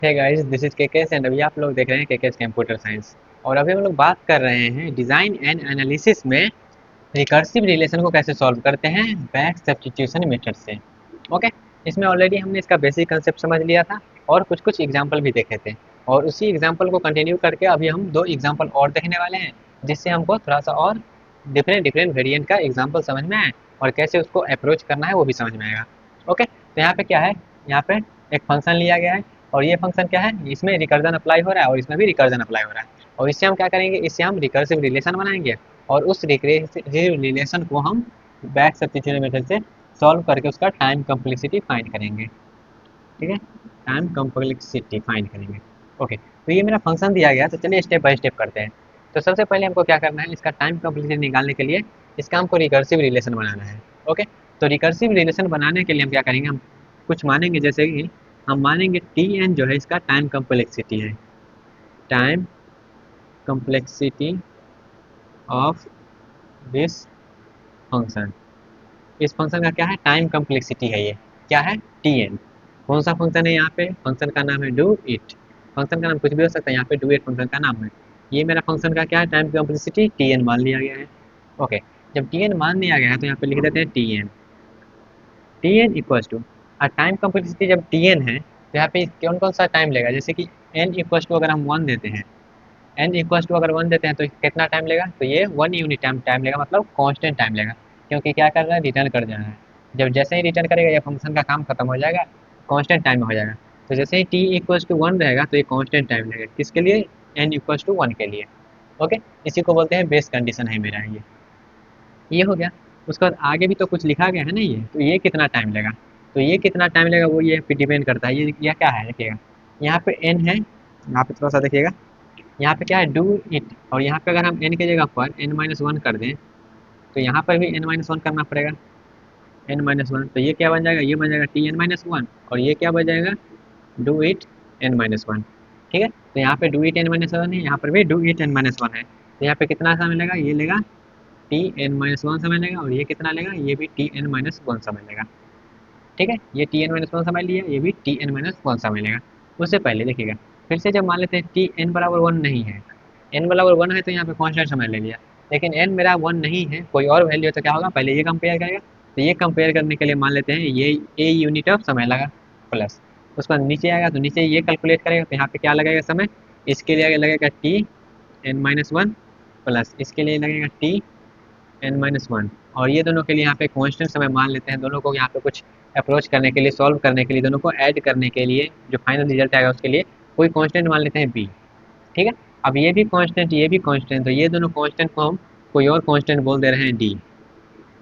Hey guys, this is KKS and अभी आप लोग देख रहे हैं केकेएस कंप्यूटर साइंस। और अभी हम लोग बात कर रहे हैं डिज़ाइन एंड एनालिसिस में रिकर्सिव रिलेशन को कैसे सॉल्व करते हैं बैक सब्स्टिट्यूशन मेथड से। ओके, इसमें ऑलरेडी हमने इसका बेसिक कंसेप्ट समझ लिया था और कुछ कुछ एग्जांपल भी देखे थे। और उसी एग्जांपल को कंटिन्यू करके अभी हम दो एग्जांपल और देखने वाले हैं, जिससे हमको थोड़ा सा और डिफरेंट डिफरेंट वेरिएंट का एग्जांपल समझ में आए और कैसे उसको अप्रोच करना है वो भी समझ में आएगा। ओके, तो यहाँ पे क्या है, यहाँ पे एक फंक्शन लिया गया है और ये फंक्शन क्या है, इसमें रिकर्जन अप्लाई हो रहा है और इसमें भी रिकर्जन अप्लाई हो रहा है। और इससे हम क्या करेंगे, इससे हम रिकर्सिव रिलेशन बनाएंगे और उस रिकर्सिव रिलेशन को हम बैक सब्स्टिट्यूशन मेथड से सॉल्व करके उसका टाइम कम्प्लेक्सिटी फाइंड करेंगे। ठीक है, टाइम कम्प्लेक्सिटी फाइंड करेंगे। ओके, तो ये मेरा फंक्शन दिया गया, तो चलिए स्टेप बाय स्टेप करते हैं। तो सबसे पहले हमको क्या करना है, इसका टाइम कम्प्लेक्सिटी निकालने के लिए इसका हमको रिकर्सिव रिलेशन बनाना है। ओके, तो रिकर्सिव रिलेशन बनाने के लिए हम क्या करेंगे, हम कुछ मानेंगे, जैसे कि हम मानेंगे टी एन जो है इसका टाइम कम्प्लेक्सिटी है, time complexity of this function. इस फंक्शन का क्या है, टाइम कम्प्लेक्सिटी है, ये क्या है, टी एन। कौन सा फंक्शन है, यहाँ पे फंक्शन का नाम है डू इट। फंक्शन का नाम कुछ भी हो सकता है, यहाँ पे डू इट फंक्शन का नाम है। ये मेरा फंक्शन का क्या है, टाइम कम्प्लेक्सिटी टी एन मान लिया गया है। ओके, जब टी एन मान लिया गया है तो यहाँ पे लिख देते हैं टी एन इक्वल्स टू, और टाइम कम्प्लेक्सिटी जब टी एन है तो यहाँ पे कौन कौन सा टाइम लेगा, जैसे कि एन इक्वल्स टू अगर हम वन देते हैं, एन इक्वल्स टू अगर वन देते हैं तो कितना टाइम लेगा, तो ये वन यूनिट टाइम टाइम लेगा, मतलब कांस्टेंट टाइम लेगा। क्योंकि क्या कर रहा है, रिटर्न कर जा रहा है। जब जैसे ही रिटर्न करेगा ये फंक्शन का काम खत्म हो जाएगा, कांस्टेंट टाइम में हो जाएगा। तो जैसे ही टी इक्वल्स टू वन रहेगा तो ये कांस्टेंट टाइम लेगा, किसके लिए, एन इक्वल्स टू वन के लिए। ओके, इसी को बोलते हैं बेस कंडीशन है मेरा ये हो गया। उसके बाद आगे भी तो कुछ लिखा गया है ना, ये तो ये कितना टाइम लेगा, तो ये कितना टाइम लेगा वो ये पे डिपेंड करता है। ये क्या है देखिएगा, यहाँ पे एन है, यहाँ पे थोड़ा सा देखिएगा, यहाँ पे क्या है, डू इट। और यहाँ पे अगर हम n की जगह पर n माइनस वन कर दें तो यहाँ पर भी n माइनस वन करना पड़ेगा, n माइनस वन। तो ये क्या बन जाएगा, ये बन जाएगा टी एन माइनस वन, और ये क्या बन जाएगा, do it n minus one. ठीक है, तो यहाँ पे do it n minus one है, यहाँ पर भी do it n minus one है। तो यहाँ पे कितना समय लेगा, ये लेगा टी एन माइनस वन समय लेगा, और ये कितना लेगा, ये भी टी एन माइनस वन समय लेगा। ठीक है, ये टी एन माइनस वन समय लिया, ये भी टी एन माइनस वन समय लेगा। उससे पहले देखिएगा, फिर से जब मान लेते हैं टी एन बराबर वन नहीं है, एन बराबर वन है तो यहाँ पे कांस्टेंट समय ले लिया। लेकिन एन मेरा वन नहीं है, कोई और वैल्यू है, तो क्या होगा, पहले ये कंपेयर करेगा। तो ये कंपेयर करने के लिए मान लेते हैं ये ए यूनिट ऑफ समय लगा प्लस, उसके बाद नीचे आएगा तो नीचे ये कैलकुलेट करेगा, तो यहाँ पे क्या लगेगा समय, इसके लिए लगेगा T N minus one plus इसके लिए लगेगा टी एन माइनस वन। और ये दोनों के लिए यहाँ पे कांस्टेंट समय मान लेते हैं, दोनों को यहाँ पे कुछ अप्रोच करने के लिए, सॉल्व करने के लिए, दोनों को ऐड करने के लिए, जो फाइनल रिजल्ट आएगा उसके लिए कोई कांस्टेंट मान लेते हैं बी। ठीक है, अब ये भी कांस्टेंट ये भी कांस्टेंट, तो ये दोनों कांस्टेंट को हम कोई और कांस्टेंट बोल दे रहे हैं डी।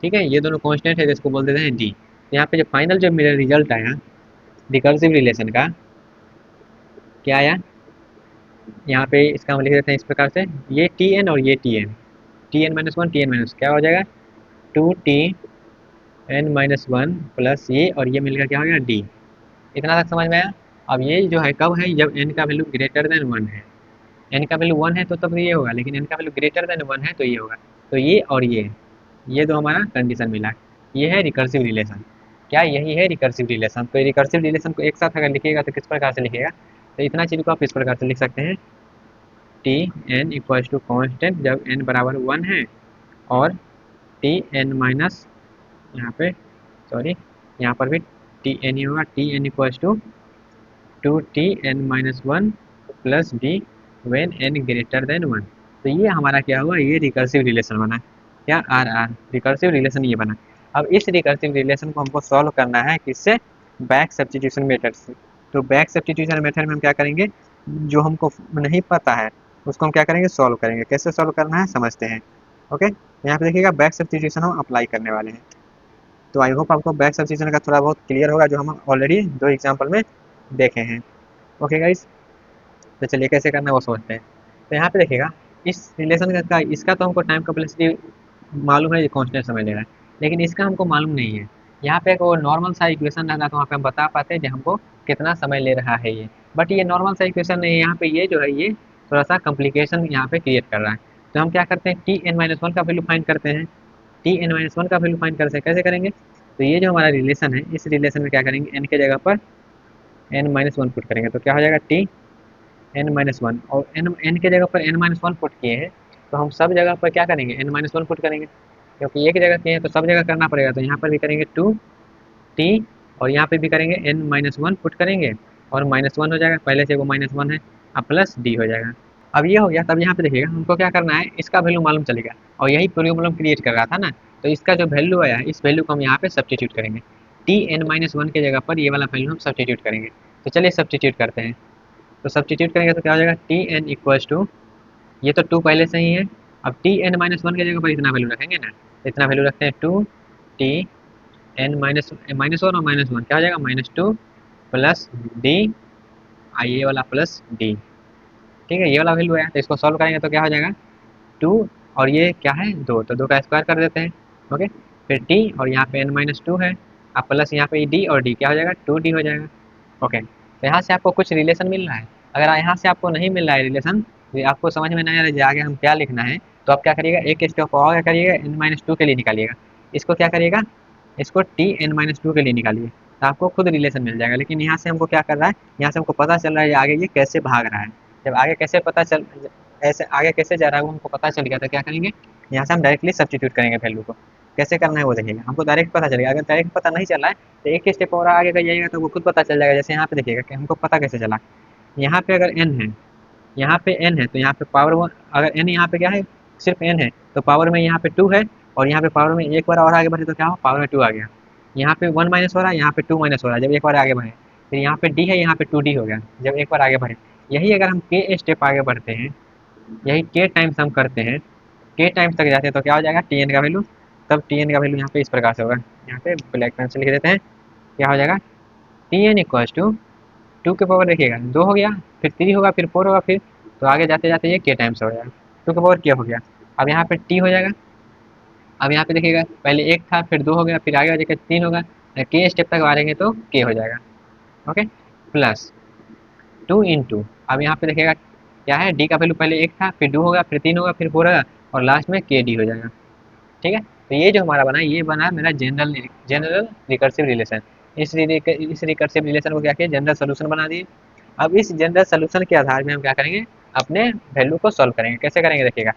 ठीक है, ये दोनों कांस्टेंट है जिसको बोल देते हैं डी। तो यहाँ पे जो फाइनल जो मेरा रिजल्ट आया रिकर्सिव रिलेशन का, क्या आया, यहाँ पे इसका हम लिख देते हैं इस प्रकार से, ये टी एन और ये T N minus one, T N minus क्या हो जाएगा, two T N minus one plus ये, और ये मिलकर क्या हो गया डी। इतना तक समझ में आया। अब ये जो है कब है, जब एन का वैल्यू ग्रेटर देन वन है। एन का वैल्यू वन है तो तब ये होगा, लेकिन एन का वैल्यू ग्रेटर देन वन है तो ये होगा। तो ये और ये दो हमारा कंडीशन मिला। ये है रिकर्सिव रिलेशन। क्या यही है रिकर्सिव रिलेशन। तो रिकर्सिव रिलेशन को एक साथ अगर लिखिएगा तो किस प्रकार से लिखिएगा, तो इतना चीज़ को आप इस प्रकार से लिख सकते हैं, T N equals to constant जब एन बराबर वन है, और टी एन माइनस, यहाँ पे सॉरी, यहाँ पर भी टी एन ही होगा, T N equals to T N minus one plus D when N greater than one. तो ये हमारा क्या हुआ, ये रिकर्सिव रिलेशन बना, क्या आर आर रिकर्सिव रिलेशन ये बना। अब इस रिकर्सिव रिलेशन को हमको सॉल्व करना है किससे, बैक सब्स्टिट्यूशन मेथड से। तो बैक सब्स्टिट्यूशन मेथड में हम क्या करेंगे, जो हमको नहीं पता है उसको हम क्या करेंगे, सॉल्व करेंगे। कैसे सॉल्व करना है समझते हैं। ओके, यहाँ पे देखिएगा बैक सब्स्टिट्यूशन हम अप्लाई करने वाले हैं। तो आई होप आपको बैक सब्स्टिट्यूशन का थोड़ा बहुत क्लियर होगा, जो हम ऑलरेडी दो एग्जाम्पल में देखे हैं। ओके गाइस, तो चलिए कैसे करना है वो समझते हैं। तो यहाँ पे देखिएगा, इस रिलेशन का इसका तो हमको टाइम कम्प्लेक्सिटी मालूम है, ये कांस्टेंट समय ले रहा है, लेकिन इसका हमको मालूम नहीं है। यहाँ पे एक वो नॉर्मल सा इक्वेशन रहता तो वहाँ पे हम बता पाते हैं कि हमको कितना समय ले रहा है ये। बट ये नॉर्मल सा इक्वेशन नहीं है, यहाँ पे ये जो है ये थोड़ा सा कॉम्प्लिकेशन यहाँ पे क्रिएट कर रहा है। तो हम क्या करते हैं, टी एन माइनस वन का वैल्यू फाइंड करते हैं। टी एन माइनस वन का वैल्यू फाइंड करते हैं, कैसे करेंगे, तो ये जो हमारा रिलेशन है इस रिलेशन में क्या करेंगे, एन के जगह पर n-1 पुट करेंगे तो क्या हो जाएगा टी n-1, और n के जगह पर n-1 पुट किए हैं तो हम सब जगह पर क्या करेंगे n-1 पुट करेंगे, क्योंकि एक जगह किए हैं तो सब जगह करना पड़ेगा, तो यहाँ पर भी करेंगे 2t, और यहाँ पे भी करेंगे n-1 पुट करेंगे और -1 हो जाएगा, पहले से वो -1 है, अब प्लस डी हो जाएगा। अब ये हो गया, तब यहाँ पे देखिएगा हमको क्या करना है, इसका वैल्यू मालूम चलेगा, और यही प्रॉब्लम क्रिएट कर रहा था ना, तो इसका जो वैल्यू आया है इस वैल्यू को हम यहाँ पे सब्स्टिट्यूट करेंगे, tn-1 के जगह पर ये वाला वैल्यू हम सब्स्टिट्यूट करेंगे। तो चलिए सब्स्टिट्यूट करते हैं। तो सब्स्टिट्यूट करेंगे तो क्या हो जाएगा tn इक्वल्स टू, ये तो 2 पहले से ही है, अब tn-1 के जगह पर इतना वैल्यू रखेंगे ना, इतना वैल्यू रखते हैं 2t n-1 और -1 क्या हो जाएगा -2 प्लस डी, ये वाला प्लस डी। ठीक है, ये वाला वैल्यू है, तो इसको सॉल्व करेंगे तो क्या हो जाएगा 2, और ये क्या है 2, तो 2 का स्क्वायर कर देते हैं। ओके, फिर टी और यहाँ पे n-2 है, अब प्लस यहाँ पे डी, और डी क्या हो जाएगा 2d हो जाएगा। ओके, तो यहाँ से आपको कुछ रिलेशन मिल रहा है। अगर यहाँ से आपको नहीं मिल रहा है रिलेशन, तो आपको समझ में नहीं आ रहा है आगे हम क्या लिखना है, तो आप क्या करिएगा एक स्टेप और क्या करिएगा n-2 के लिए निकालिएगा, इसको क्या करिएगा, इसको tn-2 के लिए निकालिए, तो आपको खुद रिलेशन मिल जाएगा। लेकिन यहाँ से हमको क्या कर रहा है, यहाँ से हमको पता चल रहा है आगे ये कैसे भाग रहा है। जब आगे कैसे पता चल, ऐसे आगे कैसे जा रहा है वो हमको पता चल गया, तो क्या करेंगे यहाँ से हम डायरेक्टली सब्स्टिट्यूट करेंगे वैल्यू को। कैसे करना है वो देखिएगा, हमको डायरेक्ट पता चलेगा। अगर डायरेक्ट पता नहीं चल रहा है तो एक स्टेप और आगे का जाइएगा तो वो खुद पता चल जाएगा। जैसे यहाँ पे देखिएगा कि हमको पता कैसे चला, यहाँ पे अगर n है, यहाँ पे n है तो यहाँ पे पावर 1, अगर n यहाँ पे क्या है सिर्फ n है तो पावर में यहाँ पे 2 है, और यहाँ पे पावर में एक बार और आगे बढ़े तो क्या हो पावर में 2 आ गया, यहाँ पे 1 माइनस हो रहा है, यहाँ पे 2 माइनस हो रहा है जब एक बार आगे बढ़े, फिर यहाँ पे d है, यहाँ पे 2d हो गया जब एक बार आगे बढ़े। यही अगर हम k स्टेप आगे बढ़ते हैं, यही k टाइम्स हम करते हैं, k टाइम्स तक जाते हैं तो क्या हो जाएगा tn का वैल्यू, तब tn का वैल्यू यहाँ पे इस प्रकार से होगा, यहाँ पे ब्लैक पेन से लिख देते हैं, क्या हो जाएगा tn इक्वल्स टू 2 के पावर देखिएगा 2 हो गया, फिर 3 होगा, फिर 4 होगा, फिर तो आगे जाते जाते ये k टाइम्स हो जाएगा, 2 के पावर k हो गया। अब यहाँ पे t हो जाएगा, अब यहाँ पे देखिएगा पहले 1 था, फिर 2 हो गया, फिर आगे जाकर 3 होगा, k स्टेप तक मारेंगे तो k हो जाएगा। ओके, प्लस 2 इंटू, अब यहाँ पे देखिएगा क्या है d का वैल्यू पहले 1 था, फिर 2 होगा, फिर 3 होगा, फिर 4 होगा, और लास्ट में k d हो जाएगा। ठीक है, तो ये जो हमारा बना ये बना मेरा जनरल रिकर्सिव रिलेशन। इस रिकर्सिव रिलेशन को क्या किया जनरल सोल्यूशन बना दिए। अब इस जनरल सोल्यूशन के आधार में हम क्या करेंगे अपने वैल्यू को सॉल्व करेंगे। कैसे करेंगे देखिएगा,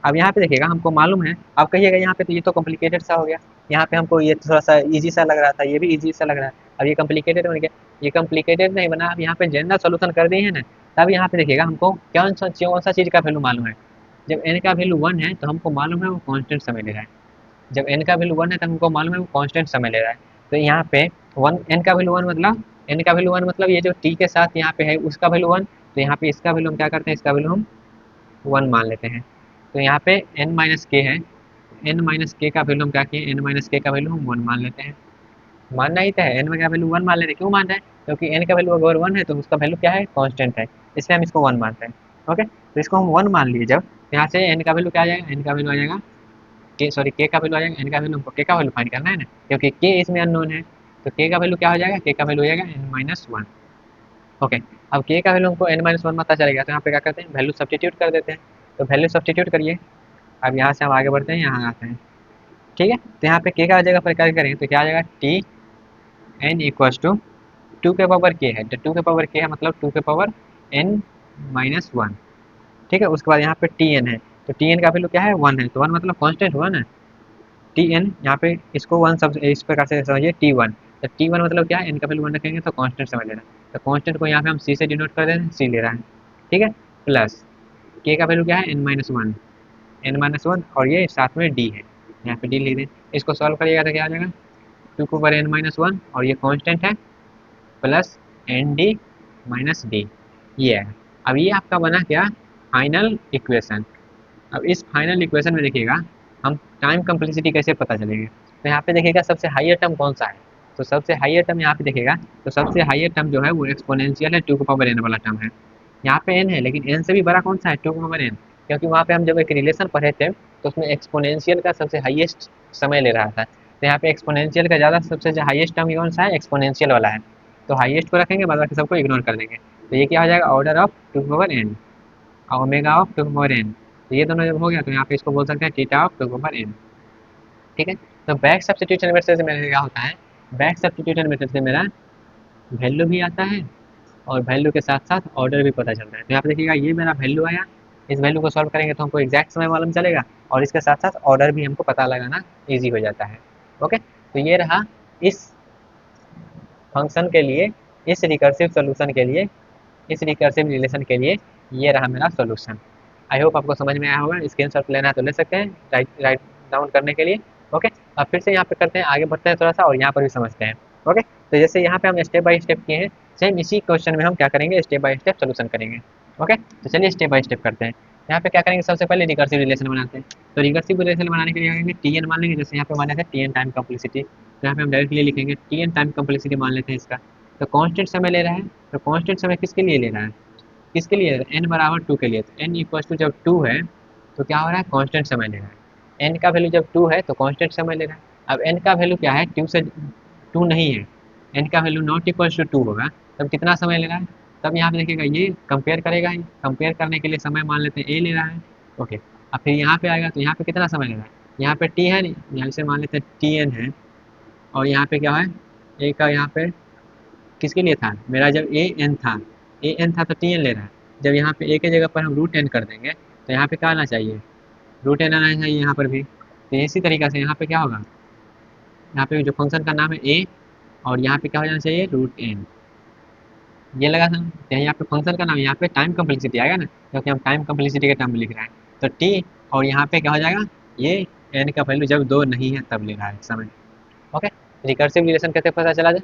अब यहाँ पे देखिएगा हमको मालूम है, अब कहिएगा यहाँ पे तो ये तो कॉम्प्लिकेटेड सा हो गया, यहाँ पे हमको ये थोड़ा सा इजी सा लग रहा था, ये भी इजी सा लग रहा है, अब ये कॉम्प्लिकेटेड बन गया। ये कॉम्प्लिकेटेड नहीं बना, अब यहाँ पे जनरल सोल्यूशन कर दिए हैं ना, तब यहाँ पे देखिएगा हमको कौन सा चीज़ का वैल्यू मालूम है। जब n का वैल्यू 1 है तो हमको मालूम है वो कांस्टेंट समय ले रहा है, जब n का वैल्यू 1 है तो हमको मालूम है वो कांस्टेंट समय ले रहा है। तो यहाँ पे 1 n का वैल्यू 1 मतलब n का वैल्यू 1 मतलब ये जो t के साथ यहाँ पे है उसका वैल्यू 1, तो यहाँ पे इसका वैल्यू हम क्या करते हैं, इसका वैल्यू हम 1 मान लेते हैं। तो यहाँ पे n माइनस के है, n माइनस के का वैल्यू हम क्या किए, n माइनस के का वैल्यू हम 1 मान लेते हैं। मानना ही तो है, n का वैल्यू 1 मान लेते हैं, क्यों मान रहे हैं, क्योंकि n का वैल्यू अगर 1 है तो उसका वैल्यू क्या है कांस्टेंट है, इसलिए हम इसको 1 मानते हैं। ओके, तो इसको हम 1 मान लिए, जब यहाँ से n का वैल्यू क्या आ जाएगा, n का वैल्यू आ जाएगा के, सॉरी के का वैल्यू आ जाएगा, n का वैल्यू हमको के का वैल्यू फाइंड करना है ना, क्योंकि के इसमें अननोन है, तो के का वैल्यू क्या हो जाएगा, के का वैल्यू हो जाएगा n-1। ओके, अब के का वैल्यू हमको n-1 पता चलेगा, तो यहाँ पे क्या करते हैं वैल्यू सब्स्टिट्यूट कर देते हैं। तो वैल्यू सब्स्टिट्यूट करिए, अब यहाँ से हम आगे बढ़ते हैं, यहाँ आते हैं। ठीक है, तो यहाँ पे के का जगह पर क्या करेंगे तो क्या आ जाएगा टी एन इक्वल्स टू 2 के पावर के है, तो 2 के पावर के है मतलब 2 के पावर n-1। ठीक है, उसके बाद यहाँ पे टी एन है, तो टी एन का वैल्यू क्या है 1 है, तो 1 मतलब कांस्टेंट हुआ ना, टी एन यहाँ पे इसको 1 सब इस प्रकार से समझिए t1, तो t1 मतलब क्या है n का वैल्यू 1 रखेंगे तो कांस्टेंट समझ लेना, तो कांस्टेंट को यहाँ पे हम c से डिनोट कर देते हैं, c ले रहा है। ठीक है, प्लस k का वैल्यू क्या है n-1, और ये साथ में d है, यहाँ पे d लिख दें। इसको सॉल्व करिएगा तो क्या आ जाएगा 2 के ऊपर n-1, और ये कांस्टेंट है, plus N D minus D, ये है। अब ये आपका बना क्या फाइनल इक्वेशन। अब इस फाइनल इक्वेशन में देखिएगा हम टाइम कम्प्लेक्सिटी कैसे पता चलेंगे, तो यहाँ पे देखिएगा सबसे हाईएस्ट टर्म कौन सा है, तो सबसे हाईएस्ट टर्म यहाँ पे देखिएगा, तो सबसे हाईएस्ट टर्म जो है वो एक्सपोनेंशियल है, 2 के पावर n वाला टर्म है। यहाँ पे n है, लेकिन n से भी बड़ा कौन सा है 2 के पावर n, क्योंकि वहाँ पे हम जब एक रिलेशन पढ़े थे तो उसमें एक्सपोनेंशियल का सबसे हाईएस्ट समय ले रहा था, तो यहाँ पे एक्सपोनेंशियल का ज़्यादा सबसे हाईएस्ट टर्म कौन सा है एक्सपोनेंशियल वाला है, तो हाईएस्ट को रखेंगे, बाद बाकी सबको इग्नोर कर देंगे। तो ये क्या हो जाएगा ऑर्डर ऑफ 2 के पावर n, ओमेगा ऑफ 2 के पावर n, तो ये दोनों जब हो गया तो यहाँ पे इसको बोल सकते हैं थीटा ऑफ 2 के पावर n। ठीक है, तो बैक सब्स्टिट्यूशन मेथड से मेरा क्या होता है, बैक सब्स्टिट्यूशन मेथड से मेरा वैल्यू भी आता है और वैल्यू के साथ साथ ऑर्डर भी पता चलता है। तो यहाँ पे देखिएगा ये मेरा वैल्यू आया, इस वैल्यू को सॉल्व करेंगे तो हमको एग्जैक्ट समय मालूम चलेगा और इसके साथ साथ ऑर्डर भी हमको पता लगाना ईजी हो जाता है। ओके, तो ये रहा इस फंक्शन के लिए, इस रिकर्सिव सोल्यूशन के लिए, इस रिकर्सिव रिलेशन के लिए ये रहा मेरा सोल्यूशन। आई होप आपको समझ में आया होगा। स्क्रीनशॉट लेना है तो ले सकते हैं राइट राइट डाउन करने के लिए। ओके, अब फिर से यहाँ पे करते हैं, आगे बढ़ते हैं थोड़ा सा और यहाँ पर भी समझते हैं। ओके, तो जैसे यहाँ पे हम स्टेप बाय स्टेप किए हैं, सेम इसी क्वेश्चन में हम क्या करेंगे, स्टेप बाय स्टेप सोल्यूशन करेंगे। ओके, तो चलिए स्टेप बाय स्टेप करते हैं। यहाँ पे क्या करेंगे, सबसे पहले रिकर्सिव रिलेशन बनाते हैं। तो रिकर्सिव रिलेशन बनाने के लिए करेंगे टी एन मान लेंगे, जैसे यहाँ पे माने थे टी एन टाइम कम्प्लेक्सिटी, तो यहाँ पे हम डायरेक्टली लिखेंगे टी एन टाइम कम्प्लेक्सिटी मान लेते हैं इसका। तो कॉन्स्टेंट समय ले रहा है, तो कॉन्स्टेंट समय किसके लिए ले रहा है, किसके लिए, एन बराबर टू के लिए। तो एन इक्वल टू जब टू है तो क्या हो रहा है, कांस्टेंट समय ले रहा है। एन का वैल्यू जब टू है तो कांस्टेंट समय ले रहा है। अब एन का वैल्यू क्या है, टू से टू नहीं है, एन का value not equal to two होगा, तब कितना समय ले रहा है, तब यहाँ पे देखिएगा ये कंपेयर करेगा, कंपेयर करने के लिए समय मान लेते हैं ए ले रहा है। ओके, अब फिर यहाँ पे आएगा तो यहाँ पे कितना समय ले रहा है, यहाँ पे टी है, यहाँ से मान लेते हैं टी एन है, और यहाँ पे क्या है, ए का यहाँ पे किसके लिए था, मेरा जब ए एन था, ए एन था तो टी एन ले रहा है। जब यहाँ पे ए के जगह पर हम रूट एन कर देंगे तो यहाँ पे क्या आना चाहिए, रूट एन आना चाहिए यहाँ पर भी। तो इसी तरीक़े से यहाँ पे क्या होगा, यहाँ पे जो फंक्शन का नाम है ए, और यहाँ पे क्या हो जाना चाहिए, रूट एन। ये लगा था, तो यहाँ पे फंक्शन का नाम, यहाँ पे टाइम कम्प्लेक्सिटी आएगा ना, क्योंकि हम टाइम कम्प्लेक्सिटी के टर्म में लिख रहे हैं। तो टी, और यहाँ पे क्या हो जाएगा, ये एन का वैल्यू जब दो नहीं है तब ले रहा है समय। ओके, रिकर्सिव रिलेशन कैसे पता चला जाए,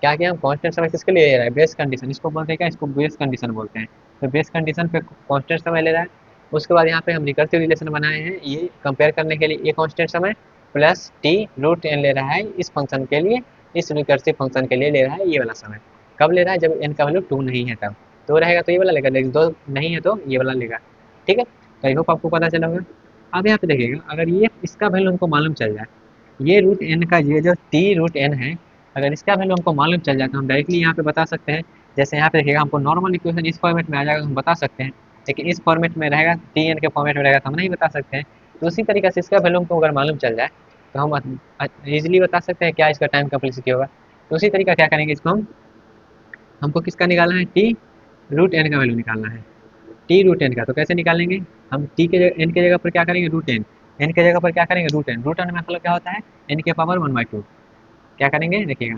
क्या किया हम, कांस्टेंट समय किसके लिए ले रहा है, बेस कंडीशन, इसको बोलते हैं क्या, इसको बेस कंडीशन बोलते हैं। तो बेस कंडीशन पे कांस्टेंट समय ले रहा है। उसके बाद यहाँ पे हम रिकर्सिव रिलेशन बनाए हैं, ये कंपेयर करने के लिए ये कांस्टेंट समय प्लस टी रूट एन ले रहा है इस फंक्शन के लिए, इस रिकर्सिव फंक्शन के लिए ले रहा है ये वाला समय। कब ले रहा है, जब एन का वैल्यू टू नहीं है तब, दो रहेगा तो ये वाला लेगा, लेकिन दो नहीं है तो ये वाला लेगा। ठीक है, तो आई होप आपको पता चला होगा। अब यहाँ पे देखिएगा, अगर ये इसका वैल्यू हमको मालूम चल जाए, ये रूट एन का ये जो टी रूट एन है, अगर इसका वैल्यू हमको मालूम चल जाए तो हम डायरेक्टली यहाँ पे बता सकते हैं। जैसे यहाँ पे देखिएगा हमको नॉर्मल इक्वेशन इस फॉर्मेट में आ जाएगा, हम बता सकते हैं, लेकिन इस फॉर्मेट में रहेगा, टी एन के फॉर्मेट में रहेगा तो हम नहीं बता सकते हैं। तो उसी तरीके से इसका वैल्यू हमको अगर मालूम चल जाए तो हम ईजिली बता सकते हैं क्या इसका टाइम कम्प्लेक्सिटी होगा। तो उसी तरीका क्या करेंगे, इसको हमको किसका निकालना है, टी रूट एन का वैल्यू निकालना है, टी रूट एन का। तो कैसे निकालेंगे, हम टी के एन के जगह पर क्या करेंगे, रूट एन, एन के जगह पर क्या करेंगे, रूट एन, रूट एन मतलब क्या होता है, एन के पावर वन बाई टू। क्या करेंगे देखिएगा,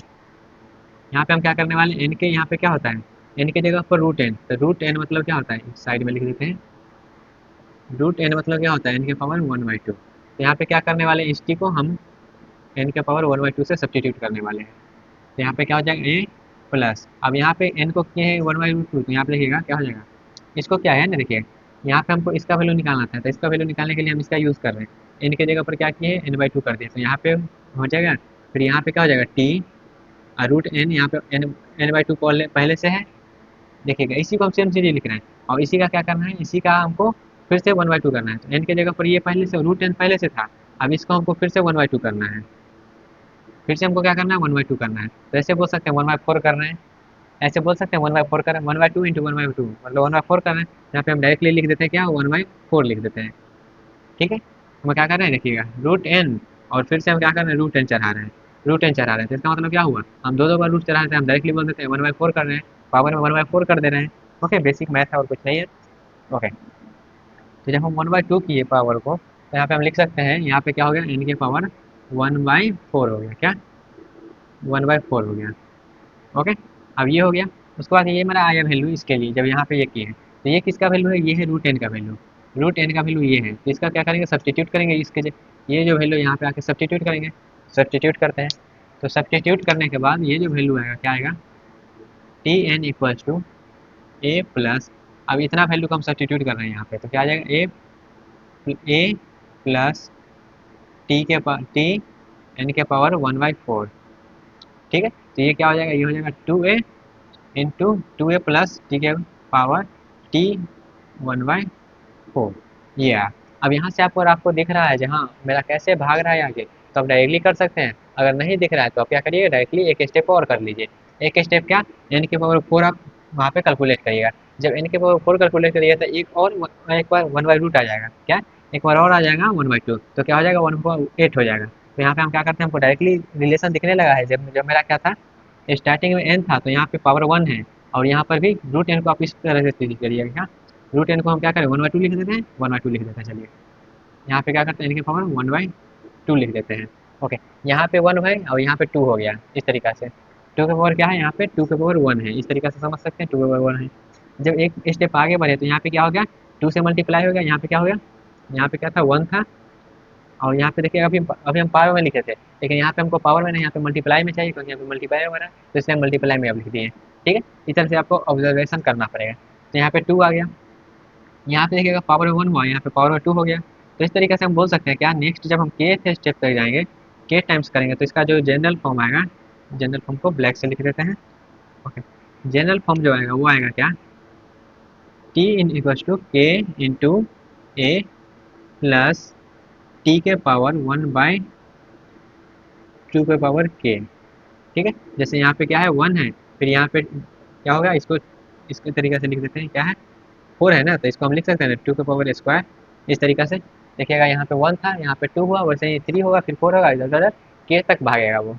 यहाँ पे हम क्या करने वाले हैं, एन के यहाँ पे क्या होता है, एन के जगह पर रूट एन, तो रूट एन मतलब क्या होता है, साइड में लिख देते हैं, रूट एन मतलब क्या होता है, एन के पावर वन बाई टू। तो यहाँ पे क्या करने वाले हैं, इस टी को हम एन के पावर वन बाई टू से सब्सटीट्यूट करने वाले हैं। तो यहाँ पे क्या हो जाएगा, ए प्लस, अब यहाँ पे एन को किए हैं वन बाई टू, तो यहाँ पे देखिएगा क्या हो जाएगा, इसको क्या है ना, देखिए यहाँ पे हमको इसका वैल्यू निकालना था, तो इसका वैल्यू निकालने के लिए हम इसका यूज़ कर रहे हैं, एन के जगह पर क्या किए हैं, एन बाई टू कर दिए, तो यहाँ पे हो जाएगा, फिर यहाँ पे क्या हो जाएगा, टी और रूट एन, यहाँ पे एन, एन बाई टू पहले से है, देखिएगा इसी को हम सेम चीज़ लिख रहे हैं, और इसी का क्या करना है, इसी का हमको फिर से वन बाई टू करना है। तो एन के जगह पर ये पहले से रूट एन पहले से था, अब इसको हमको फिर से वन बाई टू करना है, फिर से हमको क्या करना है, वन बाई टू करना है। तो ऐसे बोल सकते हैं वन बाई फोर कर रहे हैं, ऐसे बोल सकते हैं वन बाई फोर कर रहे हैं, one by two into one by two मतलब वन बाई फोर कर रहे हैं। यहाँ पे हम डायरेक्टली लिख देते हैं क्या, वन बाई फोर लिख देते हैं। ठीक है, हम क्या कर रहे हैं देखिएगा, रूट एन, और फिर से हम क्या कर रहे हैं, रूट एन चढ़ा रहे हैं, रूट एन चढ़ा रहे हैं, तो इसका मतलब क्या हुआ, हम दो दो बार रूट चढ़ा रहे हैं, हम डायरेक्टली बोल देते हैं वन बाई फोर कर रहे हैं, पावर में वन बाई फोर कर दे रहे हैं। ओके, बेसिक मैथ है और कुछ नहीं है। ओके, तो जब हम वन बाई टू किए पावर को, तो यहाँ पे हम लिख सकते हैं, यहाँ पे क्या हो गया, एन के पावर वन बाई फोर हो गया, क्या, वन बाई फोर हो गया। ओके, अब ये हो गया। उसके बाद ये मेरा आया वैल्यू इसके लिए, जब यहाँ पे ये किए हैं, तो ये किसका वैल्यू है, ये है रूट एन का वैल्यू, रूट एन का वैल्यू ये है, तो इसका क्या करेंगे, सब्सटीट्यूट करेंगे, इसके ये जो वैल्यू यहाँ पे आके सब्सटीट्यूट करेंगे, सब्सटीट्यूट करते हैं। तो सब्सटीट्यूट करने के बाद ये जो वैल्यू आएगा क्या आएगा, T N equals to A plus, अब इतना वैल्यू को हम सब्सटीट्यूट कर रहे हैं यहाँ पे, तो क्या आ जाएगा, ए प्लस टी के टी एन के पावर वन बाई फोर। ठीक है, तो ये क्या हो जाएगा, ये हो जाएगा two A into two A plus T के power T one by four. ये है। अब यहाँ से आपको, और आपको दिख रहा है जहाँ मेरा कैसे भाग रहा है आगे, तो आप डायरेक्टली कर सकते हैं। अगर नहीं दिख रहा है तो आप क्या करिए, डायरेक्टली एक स्टेप और कर लीजिए। एक स्टेप क्या, एन के पावर फोर आप वहाँ पे कैलकुलेट करिएगा। जब एन के पावर फोर कैलकुलेट करिएगा तो एक बार वन बाई रूट आ जाएगा, क्या, एक बार और आ जाएगा वन बाई टू, तो क्या हो जाएगा, वन बाई एट हो जाएगा। तो यहाँ पे हम क्या करते हैं, हमको डायरेक्टली रिलेशन दिखने लगा है, जब जब मेरा क्या था, स्टार्टिंग में n था तो यहाँ पे पावर 1 है, और यहाँ पर भी रूट n को आप इस तरह से लिख करिएगा। क्या रूट n को हम क्या करें 1/2 लिख देते हैं, 1/2 लिख देते हैं। चलिए यहाँ पे क्या करते हैं n की पावर 1/2 लिख देते हैं। ओके, यहाँ पे 1 है और यहाँ पे 2 हो गया इस तरीका से। 2 के पावर क्या है, यहाँ पे 2 के पावर 1 है, इस तरीका से समझ सकते हैं 2 के पावर 1 है। जब एक स्टेप आगे बढ़े तो यहाँ पे क्या हो गया, 2 से मल्टीप्लाई हो गया, यहाँ पे क्या हो गया, यहाँ पे क्या था 1 था, और यहाँ पे देखिए अभी हम पावर में लिखे थे, लेकिन यहाँ पे हमको पावर में नहीं, यहाँ पे मल्टीप्लाई में चाहिए, क्योंकि यहाँ पे मल्टीप्लाई हो रहा है, तो इसलिए मल्टीप्लाई में अब लिख दिए। ठीक है, इस तरह से आपको ऑब्जर्वेशन करना पड़ेगा। तो यहाँ पे 2 आ गया, यहाँ पे देखिएगा पावर 1 हुआ, यहाँ पे पावर 2 हो गया। तो इस तरीके से हम बोल सकते हैं क्या, नेक्स्ट जब हम के थे स्टेप तक जाएंगे, के टाइम्स करेंगे, तो इसका जो जनरल फॉर्म आएगा, जनरल फॉर्म को ब्लैक से लिख देते हैं। ओके, जनरल फॉर्म जो आएगा वो आएगा क्या, टी इन इक्वल्स टू के इंटू ए प्लस टी के पावर 1/2 के पावर के। ठीक है, जैसे यहाँ पे क्या है 1 है, फिर यहाँ पे क्या होगा, इसको इसके तरीके से लिख देते हैं, क्या है 4 है ना, तो इसको हम लिख सकते हैं 2 के पावर स्क्वायर। इस तरीका से देखिएगा, यहाँ पे 1 था, यहाँ पे 2 हुआ, वैसे ही 3 होगा, फिर 4 होगा, इधर उधर के तक भागेगा वो।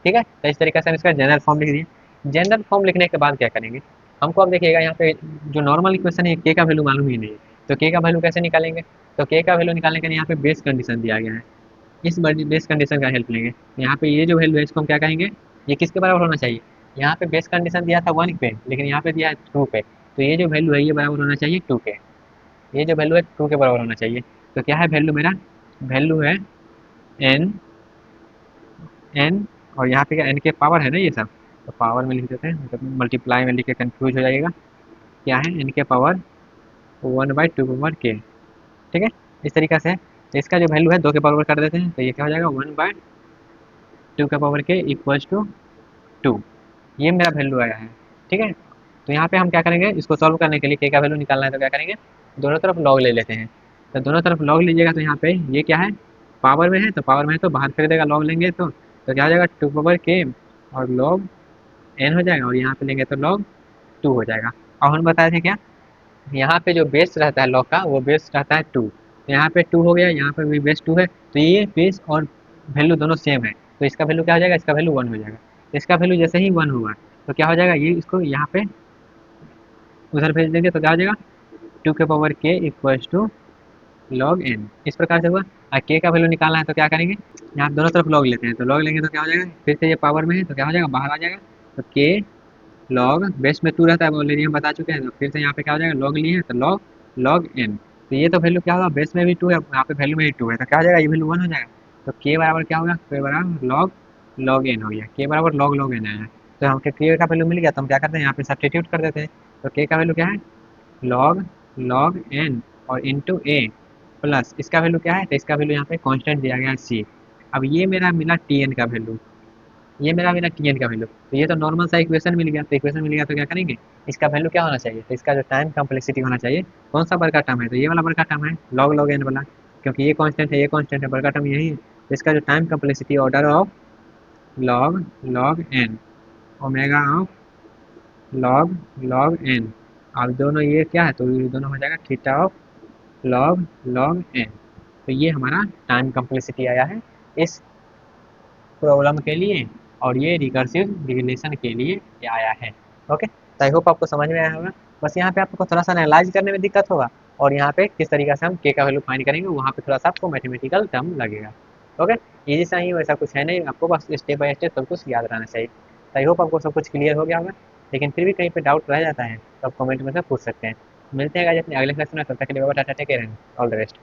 ठीक है, तो इस तरीके से हम इसका जनरल फॉर्म लिख दिए। जनरल फॉर्म लिखने के बाद क्या करेंगे, हमको अब देखिएगा यहाँ पे जो नॉर्मल इक्वेशन है के का वैल्यू मालूम ही नहीं है, तो के का वैल्यू कैसे निकालेंगे, तो के का वैल्यू निकालने के लिए यहाँ पे बेस कंडीशन दिया गया है, इस बेस कंडीशन का हेल्प लेंगे। तो यहाँ पे ये जो वैल्यू है इसको हम क्या कहेंगे, ये किसके बराबर होना चाहिए, यहाँ पे बेस कंडीशन दिया था 1 पे, लेकिन यहाँ पे दिया है 2 पे, तो ये जो वैल्यू है ये बराबर होना चाहिए 2 के, ये जो वैल्यू है 2 के बराबर होना चाहिए। तो क्या है वैल्यू, मेरा वैल्यू है एन, एन, और यहाँ पे क्या एन के पावर है ना ये सब, तो पावर में लिख देते हैं, मतलब मल्टीप्लाई में लिख के कन्फ्यूज हो जाएगा। क्या है एन के पावर 1/2 पावर के। ठीक है, इस तरीका से है। तो इसका जो वैल्यू है 2 के पावर कर देते हैं, तो ये क्या हो जाएगा 1/2 के पावर के इक्वल्स टू 2, ये मेरा वैल्यू आया है। ठीक है, तो यहाँ पे हम क्या करेंगे, इसको सॉल्व करने के लिए के का वैल्यू निकालना है, तो क्या करेंगे, दोनों तरफ लॉग ले लेते हैं। तो दोनों तरफ लॉग लीजिएगा, तो यहाँ पे ये क्या है पावर में है, तो पावर में है तो बाहर कर देगा, लॉग लेंगे तो क्या हो जाएगा 2 पावर के और लॉग एन हो जाएगा, और यहाँ पे लेंगे तो लॉग 2 हो जाएगा। और हम बताए थे क्या, यहाँ पे जो बेस रहता है लॉग का, वो बेस रहता है 2, तो यहाँ पे 2 हो गया, यहाँ पे भी बेस 2 है, तो ये बेस और वैल्यू दोनों सेम है, तो इसका वैल्यू क्या हो जाएगा, इसका वैल्यू 1 हो जाएगा। इसका वैल्यू जैसे ही 1 हुआ तो क्या हो जाएगा, ये इसको यहाँ पे उधर भेज देंगे, तो क्या हो जाएगा 2 के पावर के इक्वल्स टू लॉग एन, इस प्रकार से हुआ। और के का वैल्यू निकालना है तो क्या करेंगे, यहाँ दोनों तरफ लॉग लेते हैं, तो लॉग लेंगे तो क्या हो जाएगा, फिर से ये पावर में है तो क्या हो जाएगा बाहर आ जाएगा, तो के लॉग बेस में 2 रहता है, ऑलरेडी हम बता चुके हैं, तो फिर से यहाँ पे क्या हो जाएगा लॉग लिए हैं तो लॉग लॉग एन, तो ये तो वैल्यू क्या होगा, बेस में भी 2 है, यहाँ पे वैल्यू में भी 2 है, तो क्या हो जाएगा ये वैल्यू 1 हो जाएगा। तो के बराबर क्या होगा, के बराबर लॉग लॉग एन हो गया, के बराबर लॉग लॉग एन आया। तो हमको के का वैल्यू मिल गया, तो हम क्या करते हैं यहाँ पे सब्स्टिट्यूट कर देते हैं। तो के का वैल्यू क्या है लॉग लॉग एन और इंटू ए प्लस इसका वैल्यू क्या है, तो इसका वैल्यू यहाँ पे कांस्टेंट दिया गया है सी। अब ये मेरा मिला टी एन का वैल्यू, ये मेरा मिला टी एन का वैल्यू, तो ये तो नॉर्मल सा इक्वेशन मिल गया, तो इक्वेशन मिल गया तो क्या करेंगे, इसका वैल्यू क्या होना चाहिए, तो इसका जो टाइम कम्प्लेक्सिटी होना चाहिए, कौन सा बड़का टर्म है, तो ये वाला बड़का टर्म है लॉग लॉग एन वाला, क्योंकि ये कांस्टेंट है, ये कांस्टेंट है, बड़का टर्म यही है, तो इसका जो time complexity order of log log N omega of log log N. अब दोनों ये क्या है, तो ये दोनों हो जाएगा theta of log log N. तो ये हमारा टाइम कम्प्लेक्सिटी आया है इस प्रॉब्लम के लिए, और ये रिकर्सिव रिलेशन के लिए ये आया है। ओके, तो आई होप आपको समझ में आया होगा। बस यहाँ पे आपको थोड़ा सा एनालाइज करने में दिक्कत होगा, और यहाँ पे किस तरीके से हम के का वैल्यू फाइंड करेंगे, वहाँ पे थोड़ा सा आपको मैथमेटिकल टर्म लगेगा। ओके, इजी सा ही, वैसा कुछ है नहीं, आपको बस स्टेप बाय स्टेप सब कुछ याद रहना चाहिए। तो आई होप आपको सब कुछ क्लियर हो गया होगा, लेकिन फिर भी कहीं पे डाउट रह जाता है तो आप कमेंट में से पूछ सकते हैं। मिलते हैं गाइस अपने अगले क्लास में, तब तक के लिए bye bye, tata take care, all the best.